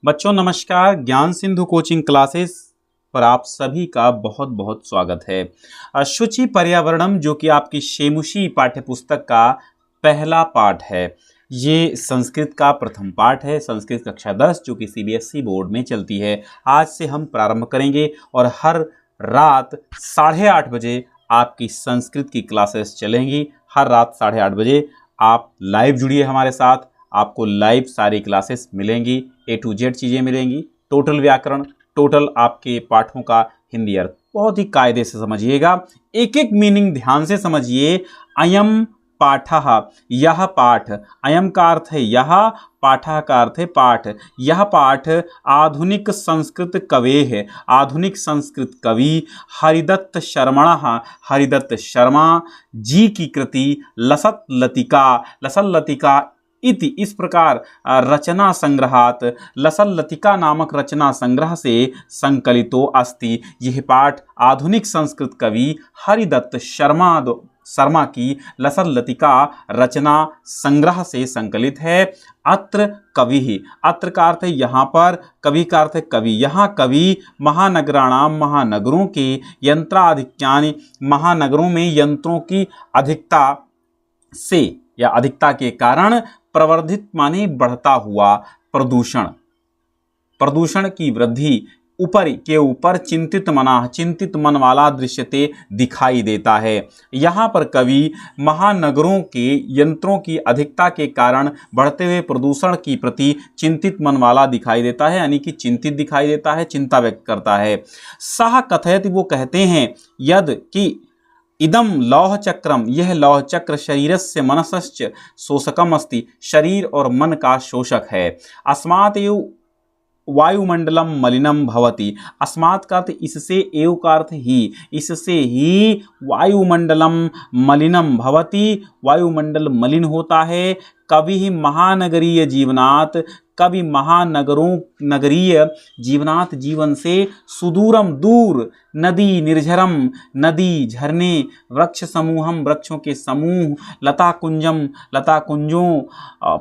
बच्चों नमस्कार। ज्ञान सिंधु कोचिंग क्लासेस पर आप सभी का बहुत बहुत स्वागत है। शुचि पर्यावरणम जो कि आपकी शेमुशी पाठ्यपुस्तक का पहला पाठ है। ये संस्कृत का प्रथम पाठ है, संस्कृत कक्षा 10 जो कि सीबीएसई बोर्ड में चलती है। आज से हम प्रारंभ करेंगे और हर रात 8:30 बजे आपकी संस्कृत की क्लासेस चलेंगी। हर रात 8:30 बजे आप लाइव जुड़िए हमारे साथ, आपको लाइव सारी क्लासेस मिलेंगी, A to Z चीज़ें मिलेंगी। टोटल व्याकरण, टोटल आपके पाठों का हिंदी अर्थ बहुत ही कायदे से समझिएगा, एक एक मीनिंग ध्यान से समझिए। अयम पाठः, यह पाठ, अयम का अर्थ है यह, पाठः का अर्थ है पाठ। यह पाठ आधुनिक संस्कृत कवि है, आधुनिक संस्कृत कवि हरिदत्त शर्मणः, हरिदत्त शर्मा जी की कृति लसत लतिका, लसल लतिका इति इस प्रकार रचना संग्रहात, लसल लतिका नामक रचना संग्रह से संकलितो अस्ति। यह पाठ आधुनिक संस्कृत कवि हरिदत्त शर्मा की लसल लतिका रचना संग्रह से संकलित है। अत्र कवि, अत्र का अर्थ है यहाँ पर, कवि का अर्थ है कवि। यहाँ कवि महानगराणाम, महानगरों के यंत्राधिक्यानि, महानगरों में यंत्रों की अधिकता से या अधिकता के कारण प्रवर्धित माने बढ़ता हुआ प्रदूषण, प्रदूषण की वृद्धि ऊपर के ऊपर चिंतित मना, चिंतित मन वाला दृश्यते दिखाई देता है। यहाँ पर कवि महानगरों के यंत्रों की अधिकता के कारण बढ़ते हुए प्रदूषण की प्रति चिंतित मन वाला दिखाई देता है, यानी कि चिंतित दिखाई देता है, चिंता व्यक्त करता है। सह कथयति, वो कहते हैं, यद कि इदम लौह चक्रम, यह लौह चक्र शरीरस्य मनसश्च शोषकम अस्ति, शरीर और मन का शोषक है। अस्मात् एव वायुमंडलम मलिनम भवति, अस्मात् का अर्थ इससे, एव का अर्थ ही, इससे ही वायुमंडलम मलिनम भवति, वायुमंडल मलिन होता है। कवि महानगरीय जीवनात्, कवि नगरीय जीवनात् जीवन से, सुदूरम दूर, नदी निर्झरम, नदी झरने, वृक्ष समूहम वृक्षों के समूह, लता कुंजम लता कुंजों,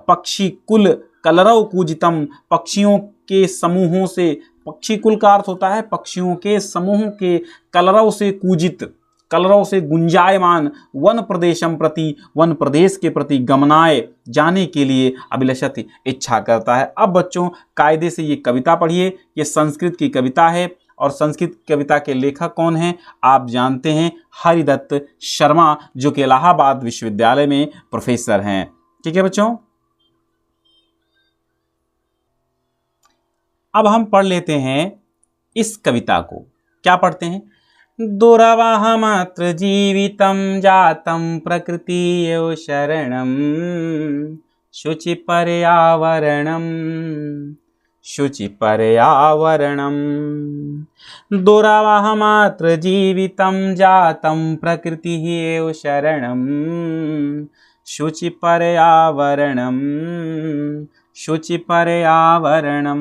पक्षी कुल कलरव कूजितम, पक्षियों के समूहों से, पक्षी कुल का अर्थ होता है पक्षियों के समूह के, कलरव से कूजित, कलरव से गुंजायमान, वन प्रदेशम प्रति, वन प्रदेश के प्रति, गमनाय जाने के लिए, अभिलषति इच्छा करता है। अब बच्चों कायदे से ये कविता पढ़िए, ये संस्कृत की कविता है और संस्कृत कविता के लेखक कौन हैं आप जानते हैं, हरिदत्त शर्मा जो कि इलाहाबाद विश्वविद्यालय में प्रोफेसर हैं। ठीक है बच्चों, अब हम पढ़ लेते हैं इस कविता को। क्या पढ़ते हैं? दुरवहमत्र जीवितं जातं प्रकृतियो शरणं, शुचि पर्यावरणं, शुचि पर्यावरणं। दुरवहमत्र जीवितं जातं प्रकृतिः शरणं, शुचि पर्यावरणं, शुचि पर्यावरणं।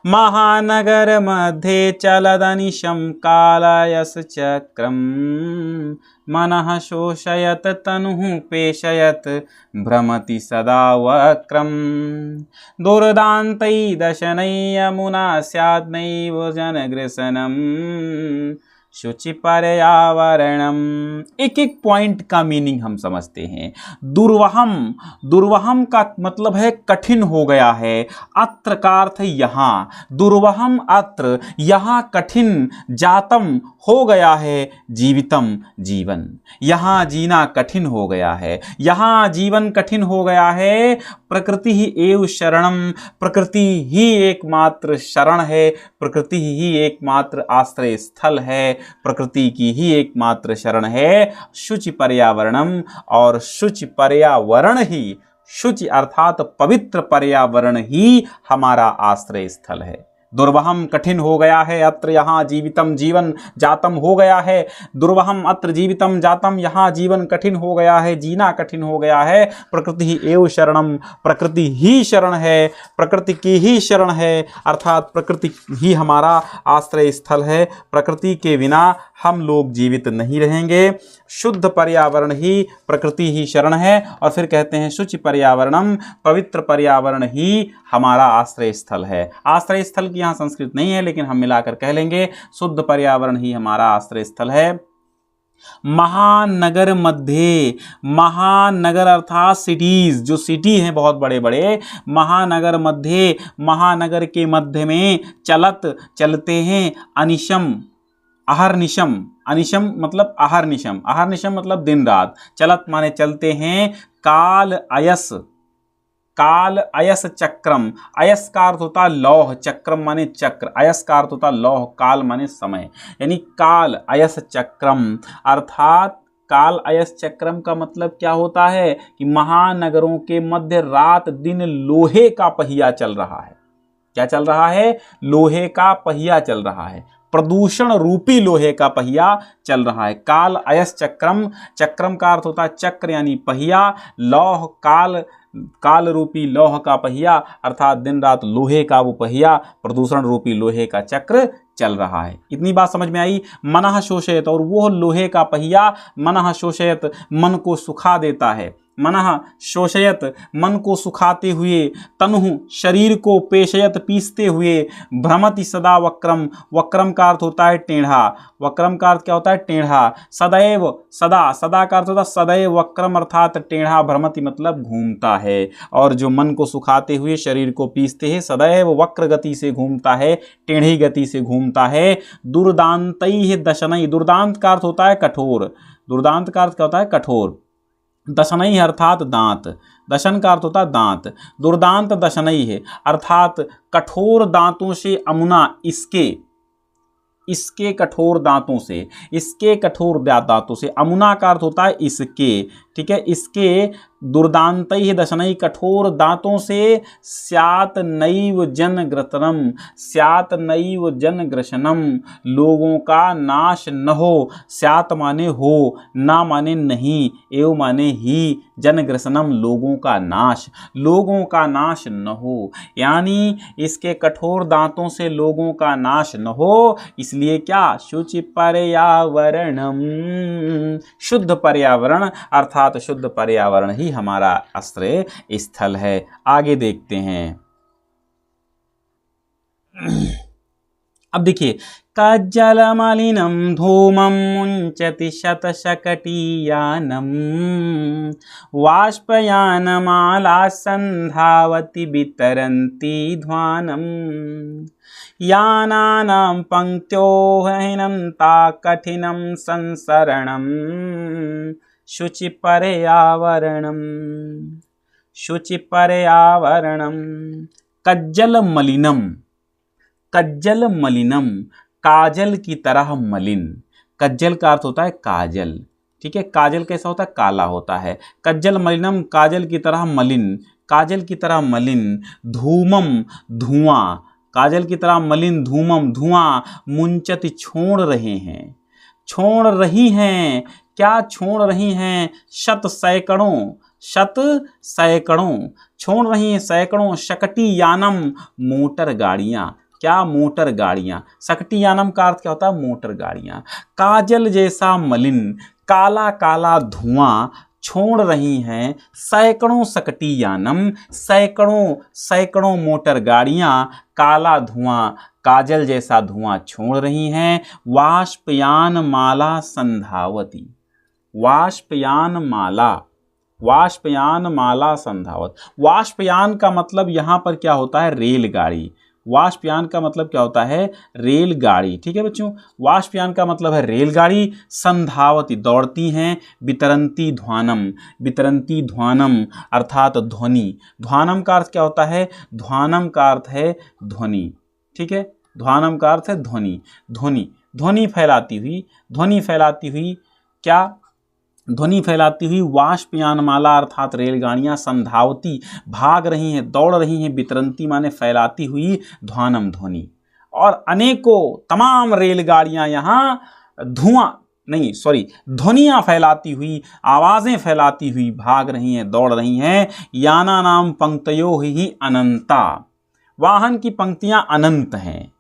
महानगर मध्ये चलदनिशं कालयसचक्रं, मनः शोषयत तनुः पेशयत, भ्रमति सदा वक्रं। दुर्दान्तै दशनै यमुना स्याद् नैव जनग्रसनं, शुचि पर्यावरणम। एक एक पॉइंट का मीनिंग हम समझते हैं। दुर्वहम, दुर्वहम का मतलब है कठिन हो गया है। अत्र का अर्थ है यहाँ, दुर्वहम अत्र, यहाँ कठिन, जातम हो गया है, जीवितम जीवन, यहाँ जीना कठिन हो गया है, यहाँ जीवन कठिन हो गया है। प्रकृति ही एव शरणम, प्रकृति ही एकमात्र शरण है, प्रकृति ही एकमात्र आश्रय स्थल है, प्रकृति की ही एकमात्र शरण है। शुचि पर्यावरणम, और शुचि पर्यावरण ही, शुचि अर्थात पवित्र पर्यावरण ही हमारा आश्रय स्थल है। दुर्वहम कठिन हो गया है अत्र यहाँ जीवितम जीवन जातम हो गया है। दुर्वहम अत्र जीवितम जातम, यहाँ जीवन कठिन हो गया है, जीना कठिन हो गया है। प्रकृति ही एव शरणम, प्रकृति ही शरण है, प्रकृति की ही शरण है, अर्थात प्रकृति ही हमारा आश्रय स्थल है। प्रकृति के बिना हम लोग जीवित नहीं रहेंगे। शुद्ध पर्यावरण ही प्रकृति ही शरण है। और फिर कहते हैं शुचि पर्यावरणम, पवित्र पर्यावरण ही हमारा आश्रय स्थल है। आश्रय स्थल की यहाँ संस्कृत नहीं है, लेकिन हम मिलाकर कह लेंगे शुद्ध पर्यावरण ही हमारा आश्रय स्थल है। महानगर मध्य, महानगर अर्थात सिटीज, जो सिटी हैं बहुत बड़े बड़े, महानगर मध्य, महानगर के मध्य में चलत चलते हैं, अनिशम अहर्निशम, अनिशम मतलब अहर्निशम, अहर्निशम मतलब दिन रात, चलत माने चलते हैं, काल अयस, काल अयस चक्रम, अयस का अर्थ होता लौह, चक्रम माने चक्र, अयस का अर्थ होता लौह, काल माने समय, यानी काल अयस चक्रम, अर्थात काल अयस चक्रम का मतलब क्या होता है कि महानगरों के मध्य रात दिन लोहे का पहिया चल रहा है। क्या चल रहा है? लोहे का पहिया चल रहा है, प्रदूषण रूपी लोहे का पहिया चल रहा है। काल अयस चक्रम, चक्रम का अर्थ होता है चक्र यानी पहिया, लौह काल, काल रूपी लौह का पहिया, अर्थात दिन रात लोहे का वो पहिया, प्रदूषण रूपी लोहे का चक्र चल रहा है। इतनी बात समझ में आई। मनः शोषयत, और वो लोहे का पहिया मनः शोषयत मन को सुखा देता है, मनः शोषयत मन को सुखाते हुए, तनुः शरीर को, पेशयत पीसते हुए, भ्रमति सदा वक्रम, वक्रम का अर्थ होता है टेढ़ा, वक्रम का अर्थ क्या होता है? टेढ़ा, सदैव सदा, सदा का अर्थ होता है सदैव, वक्रम अर्थात टेढ़ा, भ्रमति मतलब घूमता है, और जो मन को सुखाते हुए शरीर को पीसते हैं सदैव वक्र गति से घूमता है, टेढ़ी गति से घूमता है। दुर्दांतैः दशनैः, दुर्दांत का अर्थ होता है कठोर, दुर्दांत का अर्थ क्या होता है? कठोर, दशनई अर्थात दांत, दशन का अर्थ होता है दांत, दुर्दांत दशनई है अर्थात कठोर दांतों से, अमुना इसके, इसके कठोर दांतों से, इसके कठोर दांतों से, अमुना का अर्थ होता है इसके, ठीक है, इसके दुर्दांतैः दशनैः कठोर दांतों से, स्यात् नैव जनग्रसनम, स्यात् नैव जनग्रसनम लोगों का नाश न हो, स्यात् माने हो, ना माने नहीं, एव माने ही, जनग्रसनम लोगों का नाश, लोगों का नाश न हो, यानी इसके कठोर दांतों से लोगों का नाश न हो, इसलिए क्या? शुचि पर्यावरणम, शुद्ध पर्यावरण अर्थात शुद्ध पर्यावरण ही हमारा आश्रय स्थल है। आगे देखते हैं। अब देखिए, कज्जल मलिनम धूमम मुंचति शतशकटीयानम, वाष्पयानमाला संधावति वितरन्ति ध्वानम, यानानां पंक्त्यो हिनन्ता कठिनं संसरणम, शुचि पर्यावरणम, शुचि पर्यावरणम। कज्जल मलिनम, कज्जल मलिनम, काजल की तरह मलिन, कज्जल का अर्थ होता है काजल, ठीक है, काजल कैसा होता है? काला होता है। कज्जल मलिनम, काजल की तरह मलिन, काजल की तरह मलिन, धूमम धुआं, काजल की तरह मलिन, धूमम धुआं, मुंचति छोड़ रहे हैं, छोड़ रही हैं, क्या छोड़ रही हैं? शत सैकड़ों, शत सैकड़ों छोड़ रही हैं, सैकड़ों, शकटी यानम मोटर गाड़ियां, क्या? मोटर गाड़ियां, शकटी यानम का अर्थ क्या होता है? मोटर गाड़ियां। काजल जैसा मलिन, काला काला धुआं छोड़ रही हैं, सैकड़ों शकटी यानम, सैकड़ों सैकड़ों मोटर गाड़ियां, काला धुआं, काजल जैसा धुआं छोड़ रही हैं। वाष्पयान माला संधावती, वाष्पयान माला, वाष्पयान माला संधावत, वाष्पयान का मतलब यहाँ पर क्या होता है? रेलगाड़ी, वाष्पयान का मतलब क्या होता है? रेलगाड़ी, ठीक है बच्चों, वाष्पयान का मतलब है रेलगाड़ी। संधावती दौड़ती हैं, वितरंती ध्वानम, वितरंती ध्वानम अर्थात ध्वनि, ध्वानम का अर्थ क्या होता है? ध्वानम का अर्थ है ध्वनि, ठीक है, ध्वानम का अर्थ है ध्वनि, ध्वनि, ध्वनि फैलाती हुई, ध्वनि फैलाती हुई, क्या? ध्वनि फैलाती हुई वाष्पयान माला अर्थात रेलगाड़ियां, संधावती भाग रही हैं, दौड़ रही हैं, वितरंती माने फैलाती हुई, ध्वानम ध्वनि, और अनेकों तमाम रेलगाड़ियां यहाँ ध्वनियां फैलाती हुई, आवाजें फैलाती हुई भाग रही हैं, दौड़ रही हैं। याना नाम पंक्तयो ही अनंता, वाहन की पंक्तियां अनंत हैं।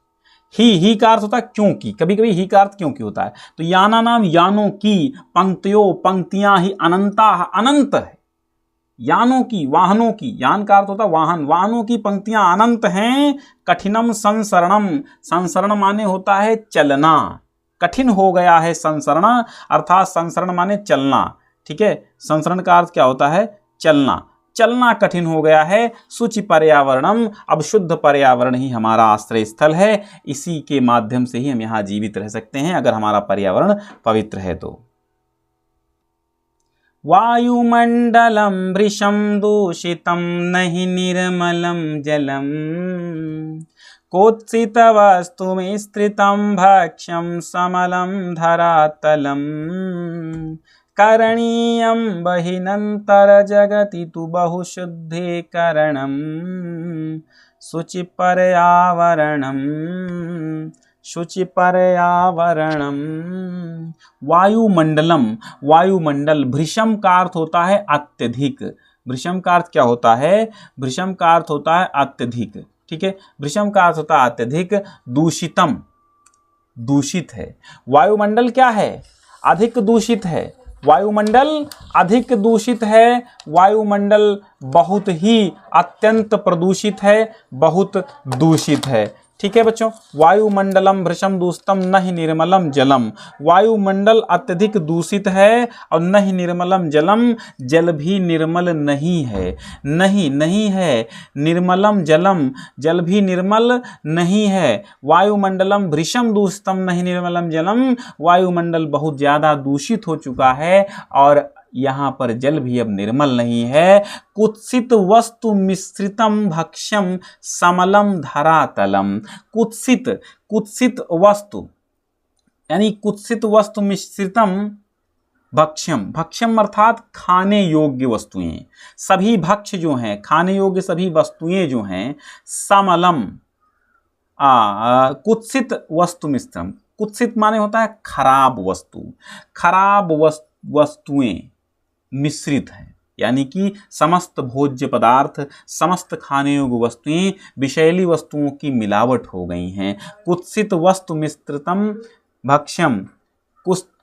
ही का अर्थ होता है क्योंकि, कभी कभी ही का अर्थ क्योंकि होता है। तो याना नाम यानों की, पंक्तियों पंक्तियां ही अनंता, अनंत है। यानों की, वाहनों की, यान का अर्थ होता है वाहन, वाहनों की पंक्तियां अनंत हैं। कठिनम संसरणम, संसरण माने होता है चलना, कठिन हो गया है संसरण, अर्थात संसरण माने चलना। ठीक है, संसरण का अर्थ क्या होता है? चलना, चलना कठिन हो गया है। शुचि पर्यावरणम, अब शुद्ध पर्यावरण ही हमारा आश्रय स्थल है। इसी के माध्यम से ही हम यहाँ जीवित रह सकते हैं, अगर हमारा पर्यावरण पवित्र है तो। वायुमंडलम वृषम दूषितम नहि निर्मलम जलम, कोत्सित वस्तु मिश्रितं भक्ष्यं समलं धरातलम, करणीयं बहिनंतर जगति तु बहुशुद्धीकरणं, शुचि पर्यावरणं, शुचि पर्यावरणम। वायुमंडलम, वायुमंडल, भृशम का अर्थ होता है अत्यधिक। भृशम का अर्थ क्या होता है? भृशम का अर्थ होता है अत्यधिक। ठीक है, भृशम का अर्थ होता है अत्यधिक। दूषितम, दूषित है। वायुमंडल क्या है? अधिक दूषित है। वायुमंडल अधिक दूषित है, वायुमंडल बहुत ही अत्यंत प्रदूषित है, बहुत दूषित है। ठीक है बच्चों, वायुमंडलम भृशम दूषितम नहि निर्मलम जलम, वायुमंडल अत्यधिक दूषित है और नहीं निर्मलम जलम, जल भी निर्मल नहीं है, नहीं है। निर्मलम जलम, जल भी निर्मल नहीं है। वायुमंडलम भृशम दूषितम नहीं निर्मलम जलम, वायुमंडल बहुत ज्यादा दूषित हो चुका है और यहाँ पर जल भी अब निर्मल नहीं है। कुत्सित वस्तु मिश्रितम भक्ष्यम समलम धरातलम, कुत्सित, कुत्सित वस्तु यानी कुत्सित वस्तु मिश्रितम भक्ष्यम, भक्ष्यम अर्थात खाने योग्य वस्तुएं, सभी भक्ष्य जो हैं, खाने योग्य सभी वस्तुएं जो हैं, समलम, कुत्सित वस्तु मिश्रितम, कुत्सित माने होता है खराब वस्तु, खराब वस्तुएं मिश्रित है, यानी कि समस्त भोज्य पदार्थ, समस्त खाने योग्य वस्तुएं विषैली वस्तुओं की मिलावट हो गई हैं। कुत्सित वस्तु मिश्रितम भक्ष्यम,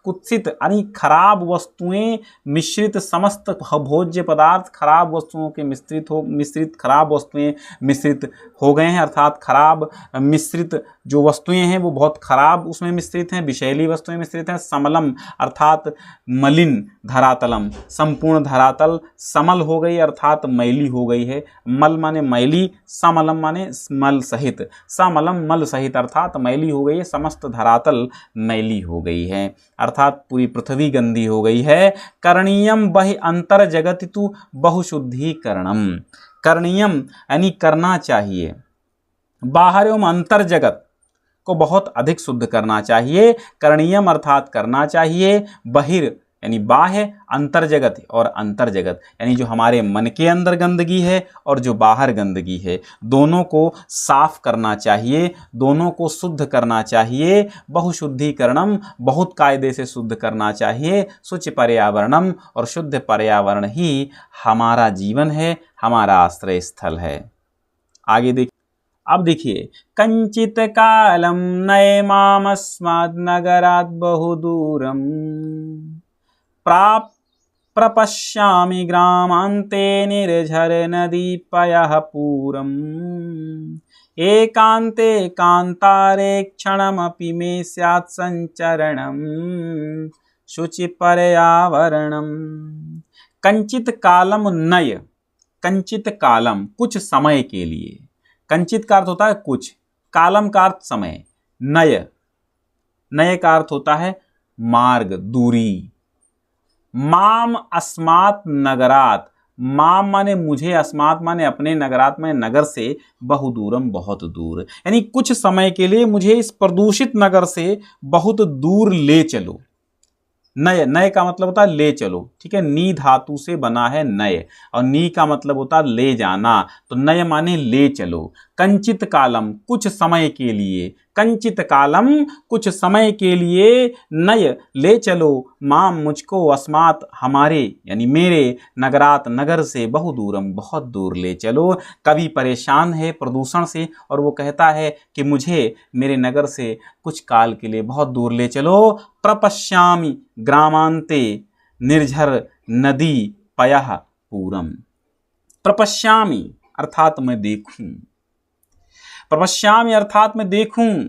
कुत्सित यानी खराब वस्तुएं मिश्रित, समस्त भोज्य पदार्थ खराब वस्तुओं के मिश्रित खराब वस्तुएं मिश्रित हो गए हैं, अर्थात खराब मिश्रित जो वस्तुएं हैं वो बहुत खराब उसमें मिश्रित हैं, विषैली वस्तुएं मिश्रित हैं। समलम अर्थात मलिन, धरातलम संपूर्ण धरातल समल हो गई अर्थात मैली हो गई है। मल माने मैली, समलम माने मल सहित, समलम मल सहित अर्थात मैली हो गई है, समस्त धरातल मैली हो गई है, अर्थात पूरी पृथ्वी गंदी हो गई है। करणीयम बहि अंतर जगति तु बहुशुद्धीकरणम, करणीयम यानी करना चाहिए, बाहर एवं अंतर जगत को बहुत अधिक शुद्ध करना चाहिए। करणीयम अर्थात करना चाहिए, बहिर यानी बाह्य, अंतर जगत और अंतर जगत यानी जो हमारे मन के अंदर गंदगी है और जो बाहर गंदगी है, दोनों को साफ करना चाहिए, दोनों को शुद्ध करना चाहिए। बहुशुद्धिकरणम बहुत कायदे से शुद्ध करना चाहिए। शुचि पर्यावरणम और शुद्ध पर्यावरण ही हमारा जीवन है, हमारा आश्रय स्थल है। आगे देखिए, अब देखिए, कंचित कालम नयमामस्माद् नगरात् बहुदूरम प्रपश्यामि ग्रामान्ते निर्झर नदी पयः पूरम्, एकान्ते कान्तारे क्षणमपि मे स्यात् संचरणम्, शुचि पर्यावरणम्। कंचित कालम नय, कंचित कालम कुछ समय के लिए, कंचित का अर्थ होता है कुछ, कालम का अर्थ समय, नय, नय का अर्थ होता है मार्ग, दूरी। माम अस्मात् नगरात, माम माने मुझे, अस्मात् माने अपने, नगरात में नगर से, बहुदूरम बहुत दूर, यानी कुछ समय के लिए मुझे इस प्रदूषित नगर से बहुत दूर ले चलो। नय, नय का मतलब होता है ले चलो, ठीक है। नी धातु से बना है नय, और नी का मतलब होता है ले जाना, तो नय माने ले चलो। कंचित कालम कुछ समय के लिए, कंचित कालम कुछ समय के लिए, नय ले चलो माम मुझको, अस्मात हमारे यानी मेरे, नगरात नगर से, बहु दूरम बहुत दूर ले चलो। कवि परेशान है प्रदूषण से और वो कहता है कि मुझे मेरे नगर से कुछ काल के लिए बहुत दूर ले चलो। प्रपश्यामि ग्रामांते निर्झर नदी पयः पूरम। प्रपश्यामि अर्थात मैं देखूं, प्रपश्यामि अर्थात मैं देखूं,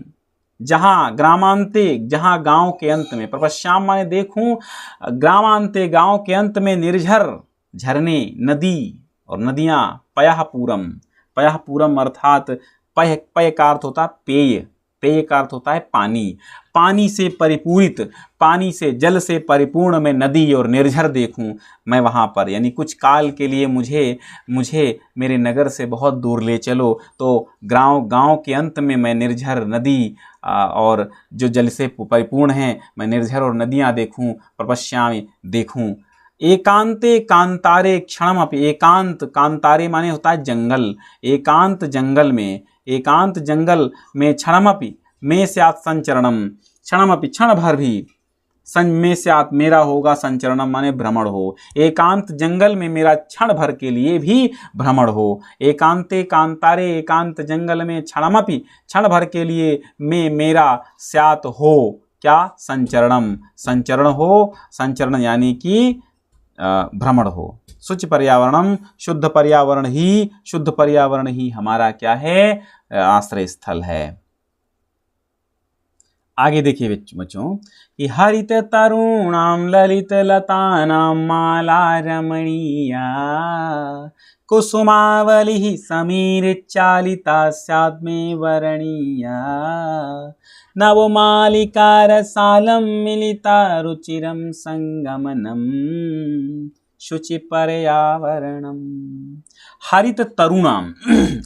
जहां ग्रामांते जहां गांव के अंत में, प्रपश्याम माने देखूं, ग्रामांते गांव के अंत में, निर्झर झरने, नदी और नदियां, पयः पूरम, पयः पूरम अर्थात पय, पय का अर्थ होता है पेय, पेय का अर्थ होता है पानी, पानी से परिपूरित, पानी से जल से परिपूर्ण मैं नदी और निर्झर देखूं मैं वहां पर, यानी कुछ काल के लिए मुझे मेरे नगर से बहुत दूर ले चलो। तो गांव के अंत में मैं निर्झर नदी और जो जल से परिपूर्ण है, मैं निर्झर और नदियां देखूं, प्रपश्यामि देखूं। एकांते कांतारे क्षणमपि, एकांत कांतारे माने होता है जंगल, एकांत जंगल में, एकांत जंगल में, क्षणमपि में स्यात् संचरणम, क्षणमपि क्षण भर भी, में स्यात् मेरा होगा, संचरणम माने भ्रमण हो, एकांत जंगल में मेरा क्षण भर के लिए भी भ्रमण हो। एकांते कांतारे एकांत जंगल में, क्षणमपि क्षण भर के लिए, में मेरा स्यात् हो क्या, संचरणम संचरण हो, संचरण यानी कि भ्रमण हो। शुचि पर्यावरणम शुद्ध पर्यावरण ही हमारा क्या है, आश्रय स्थल है। आगे देखिए बच्चों कि हरित तरुणाम ललित लतानाम माला रमणीया, कुसुमावली समीर चालिता स्याद्मे वरणीया, नवमालिका रसालम मिलिता रुचिरम संगमनम, शुचि पर्यावरणम। हरित तरुणाम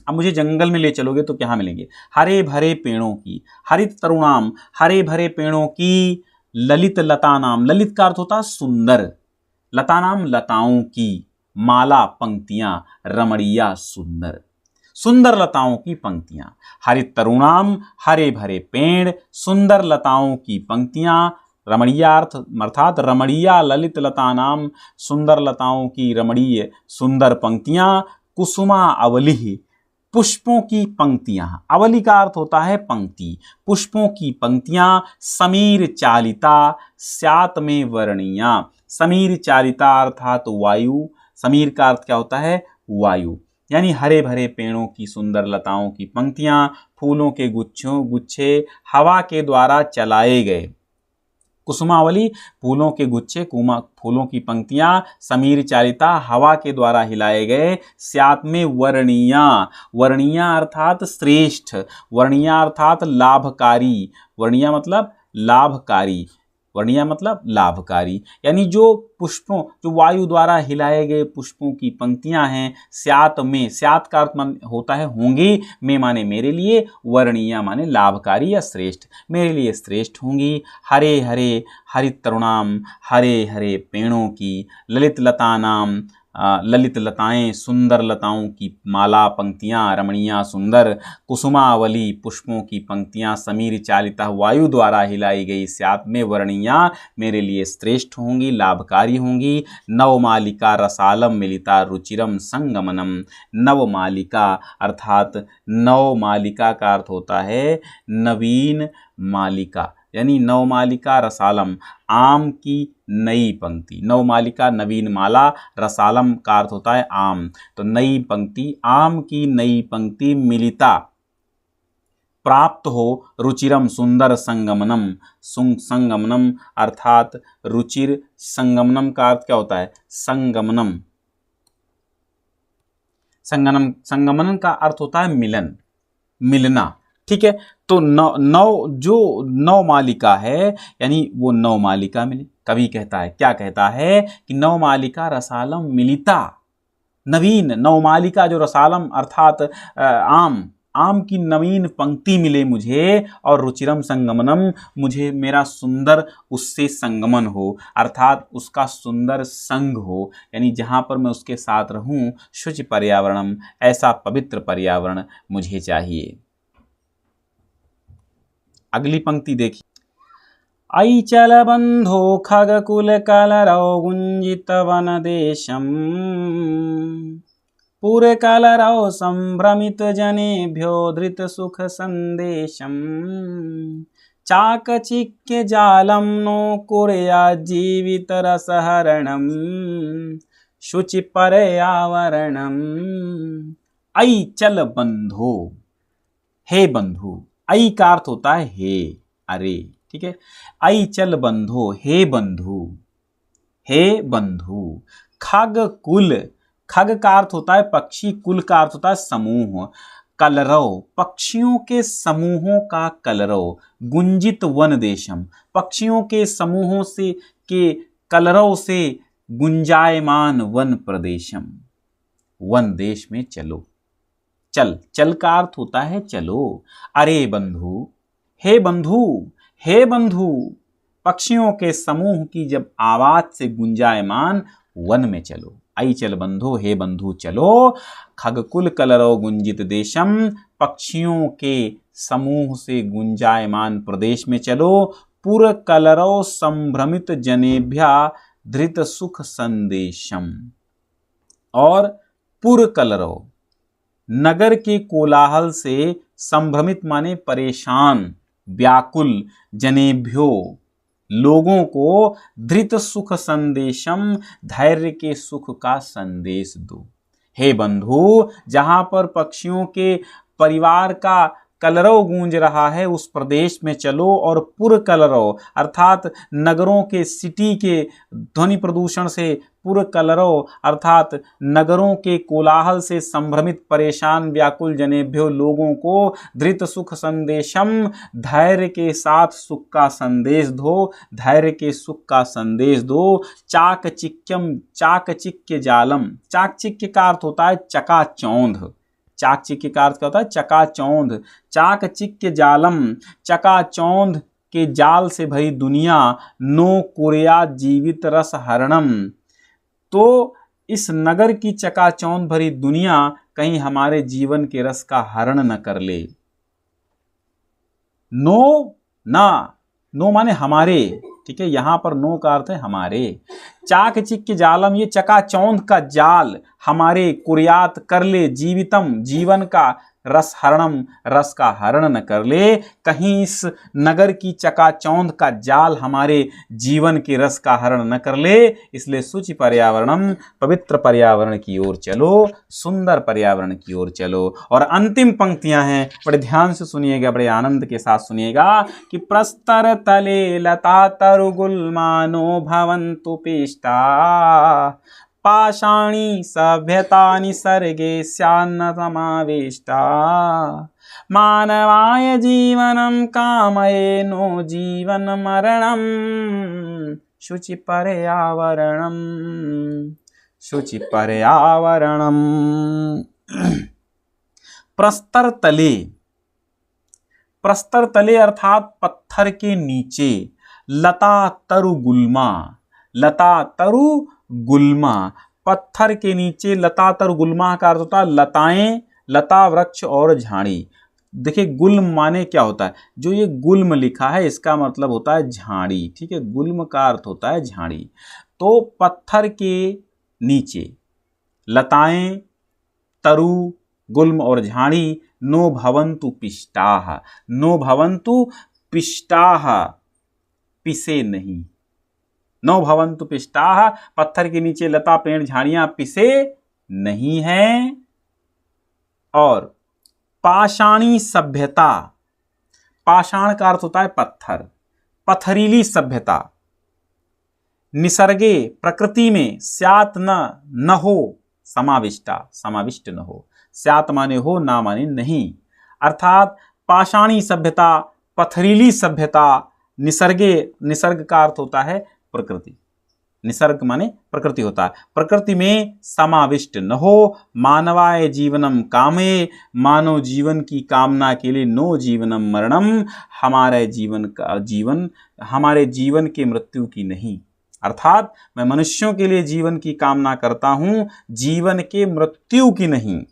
अब मुझे जंगल में ले चलोगे तो क्या मिलेंगे, हरे भरे पेड़ों की, हरित तरुणाम हरे भरे पेड़ों की, ललित लतानाम, ललित का अर्थ होता है सुंदर, लतानाम लताओं की, माला पंक्तियां, रमणीया सुंदर, सुंदर लताओं की पंक्तियां। हरित तरुणाम हरे भरे पेड़, सुंदर लताओं की पंक्तियां, रमणीया अर्थात रमणीया ललित लतानाम, सुंदर लताओं की रमणीय सुंदर पंक्तियां। कुसुमा अवलिः पुष्पों की पंक्तियां, अवली का अर्थ होता है पंक्ति, पुष्पों की पंक्तियां। समीर चालिता स्यात् में वर्णीया, समीर चालिता अर्थात वायु, समीर का अर्थ क्या होता है वायु, यानी हरे भरे पेड़ों की सुंदर लताओं की पंक्तियां, फूलों के गुच्छे हवा के द्वारा चलाए गए। कुसुमावली फूलों के गुच्छे, फूलों की पंक्तियां, समीर चालिता हवा के द्वारा हिलाए गए। स्यात् में वर्णीया, वर्णीया अर्थात श्रेष्ठ, वर्णीया अर्थात लाभकारी, वर्णीया मतलब लाभकारी, वर्णीया मतलब लाभकारी, यानी जो पुष्पों, जो वायु द्वारा हिलाए गए पुष्पों की पंक्तियां हैं। स्यात् में, स्यात् का अर्थ होता है होंगी, में माने मेरे लिए, वर्णीया माने लाभकारी या श्रेष्ठ, मेरे लिए श्रेष्ठ होंगी। हरे हरे हरित तरुणाम हरे हरे पेड़ों की, ललित लतानाम ललित लताएं सुंदर लताओं की माला पंक्तियां, रमणीया सुंदर। कुसुमावली पुष्पों की पंक्तियां, समीर चालिता वायु द्वारा हिलाई गई। स्यात् में वर्णीया मेरे लिए श्रेष्ठ होंगी, लाभकारी होंगी। नवमालिका रसालम मिलिता रुचिरम संगमनम, नवमालिका अर्थात नवमालिका का अर्थ होता है नवीन मालिका, यानी नवमालिका रसालम आम की नई पंक्ति, नवमालिका नवीन माला, रसालम का अर्थ होता है आम, तो नई पंक्ति, आम की नई पंक्ति मिलिता प्राप्त हो, रुचिरम सुंदर संगमनम, संगमनम अर्थात रुचिर, संगमनम का अर्थ क्या होता है संगमनम, संगमनम का अर्थ होता है मिलन, मिलना, ठीक है। तो नौ मालिका है, यानी वो नौ मालिका मिली। कवि कहता है, क्या कहता है कि नौ मालिका रसालम मिलिता, नवीन नौ मालिका जो रसालम अर्थात आम, आम की नवीन पंक्ति मिले मुझे, और रुचिरम संगमनम, मुझे मेरा सुंदर उससे संगमन हो, अर्थात उसका सुंदर संग हो, यानी जहाँ पर मैं उसके साथ रहूं। शुचि पर्यावरणम, ऐसा पवित्र पर्यावरण मुझे चाहिए। अगली पंक्ति देखिए। ऐचल बंधो खगकुल कलरौ गुंजित वन देशम, पुरकलरौ संभ्रमित जनेभ्यो धृत सुख संदेशम, चाकचिक्य जालम नो कुर्या जीवित रसहरणम, शुचि पर्यावरणम। ऐचल बंधो, हे बंधु। ऐ का अर्थ होता है हे, अरे, ठीक है। ऐचल बंधो, हे बंधु, हे बंधु। खग कुल, खग का अर्थ होता है पक्षी, कुल का अर्थ होता है समूह। कलरव, पक्षियों के समूहों का कलरव। गुंजित वन देशम, पक्षियों के समूहों से के कलरव से गुंजायमान वन प्रदेशम, वन देश में चलो। चल, चल का अर्थ होता है चलो। अरे बंधु, हे बंधु, हे बंधु, पक्षियों के समूह की जब आवाज से गुंजायमान वन में चलो। ऐचल बंधो, हे बंधु चलो। खगकुल कलरव गुंजित देशम, पक्षियों के समूह से गुंजायमान प्रदेश में चलो। पुर कलरव संभ्रमित जनेभ्या धृत सुख संदेशम, और पुर कलरव, नगर के कोलाहल से संभ्रमित माने परेशान, व्याकुल, जनेभ्यो, लोगों को, धृत सुख संदेशम, धैर्य के सुख का संदेश दो। हे बंधु, जहां पर पक्षियों के परिवार का कलरव गूंज रहा है उस प्रदेश में चलो, और पुर कलरव अर्थात नगरों के, सिटी के ध्वनि प्रदूषण से, पुर कलरव अर्थात नगरों के कोलाहल से संभ्रमित परेशान व्याकुल जनेभ्यो लोगों को, धृत सुख संदेशम, धैर्य के साथ सुख का संदेश दो, धैर्य के सुख का संदेश दो। चाकचिक्यम, चाकचिक्य जालम, चाकचिक्य का अर्थ होता है चकाचौंध, चाकचिक्य का अर्थ क्या होता है चकाचौंध। चाकचिक्य जालम, चकाचौंध के जाल से भरी दुनिया। नो कुर्या जीवित रस हरणम, तो इस नगर की चकाचौंध भरी दुनिया कहीं हमारे जीवन के रस का हरण न कर ले। नो, ना, नो माने हमारे, ठीक है, यहां पर नो का अर्थ है हमारे। चाकचिक्य जालम, ये चकाचौंध का जाल हमारे, कुर्यात कर ले, जीवितम, जीवन का, रस हरणम, रस का हरण न कर ले। कहीं इस नगर की चकाचौंध का जाल हमारे जीवन के रस का हरण न कर ले। इसलिए शुचि पर्यावरणम, पवित्र पर्यावरण की ओर चलो, सुंदर पर्यावरण की ओर चलो। और अंतिम पंक्तियां हैं, बड़े ध्यान से सुनिएगा, बड़े आनंद के साथ सुनिएगा कि प्रस्तर तले लता तरुगुल्मानो भवन्तु पिष्टा, पाषाणी सभ्यता निसर्गे स्यान्न समाविष्टा, मानवाय जीवनं कामयेनो जीवन मरणं, शुचि पर्यावरणं, शुचि पर्यावरणं। प्रस्तर तले, प्रस्तर तले अर्थात पत्थर के नीचे। लता तरु गुल्मा, लता तरु गुल्मा, पत्थर के नीचे। लता तरु गुल्मा का अर्थ होता है लताएं, लता, वृक्ष और झाड़ी। देखिए गुल्म माने क्या होता है, जो ये गुल्म लिखा है इसका मतलब होता है झाड़ी, ठीक है, गुल्म का अर्थ होता है झाड़ी। तो पत्थर के नीचे लताएं, तरु, गुल्म और झाड़ी। नो भवन्तु पिष्टाः, नो भवन्तु पिष्टाः, पिसे नहीं। नो भवन्तु पिष्टाः, पत्थर के नीचे लता, पेड़, झाड़ियां पिसे नहीं हैं। और पाषाणी सभ्यता, पाषाण का अर्थ होता है पत्थर, पथरीली सभ्यता। निसर्गे, प्रकृति में। स्यात न हो, समाविष्टा, समाविष्ट न हो। स्यात माने हो, ना माने नहीं। अर्थात पाषाणी सभ्यता, पथरीली सभ्यता। निसर्गे, निसर्ग का अर्थ होता है प्रकृति, निसर्ग माने प्रकृति होता है। प्रकृति में समाविष्ट न हो, मानवाय जीवनम कामे, मानव जीवन की कामना के लिए, नो जीवनम मरणम, हमारे जीवन के मृत्यु की नहीं। अर्थात मैं मनुष्यों के लिए जीवन की कामना करता हूं, जीवन के मृत्यु की नहीं,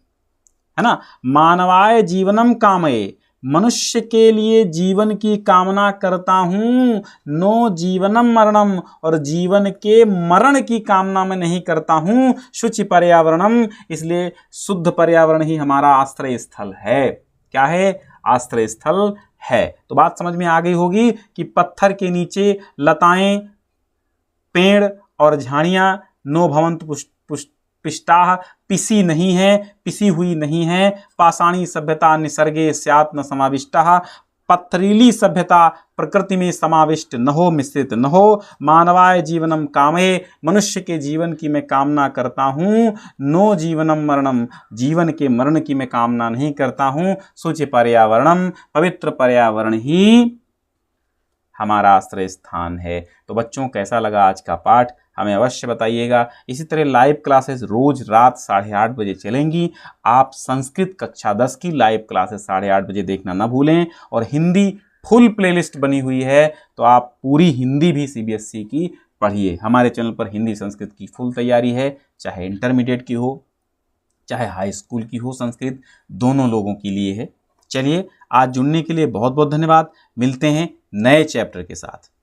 है ना। मानवाय जीवनम कामये, मनुष्य के लिए जीवन की कामना करता हूं, नो जीवनम मरणम, और जीवन के मरण की कामना मैं नहीं करता हूं। शुचि पर्यावरणम, इसलिए शुद्ध पर्यावरण ही हमारा आश्रय स्थल है। क्या है? आश्रय स्थल है। तो बात समझ में आ गई होगी कि पत्थर के नीचे लताएं, पेड़ और झाड़ियां नो भवंत पिष्टाः, पिसी नहीं है, पिसी हुई नहीं है। पाषाणी सभ्यता निसर्गे स्यात् न समाविष्टः, पथरीली सभ्यता प्रकृति में समाविष्ट न हो, मिश्रित न हो। मानवाय जीवनम कामये, मनुष्य के जीवन की मैं कामना करता हूँ। नो जीवनम मरणम, जीवन के मरण की मैं कामना नहीं करता हूँ। शुचि पर्यावरणम, पवित्र पर्यावरण ही हमारा आश्रय स्थान है। तो बच्चों, कैसा लगा आज का पाठ हमें अवश्य बताइएगा। इसी तरह लाइव क्लासेस रोज रात 8:30 बजे चलेंगी। आप संस्कृत कक्षा 10 की लाइव क्लासेस 8:30 बजे देखना ना भूलें। और हिंदी फुल प्लेलिस्ट बनी हुई है, तो आप पूरी हिंदी भी CBSE की पढ़िए। हमारे चैनल पर हिंदी संस्कृत की फुल तैयारी है, चाहे इंटरमीडिएट की हो, चाहे हाई स्कूल की हो, संस्कृत दोनों लोगों के लिए है। चलिए, आज जुड़ने के लिए बहुत बहुत धन्यवाद। मिलते हैं नए चैप्टर के साथ।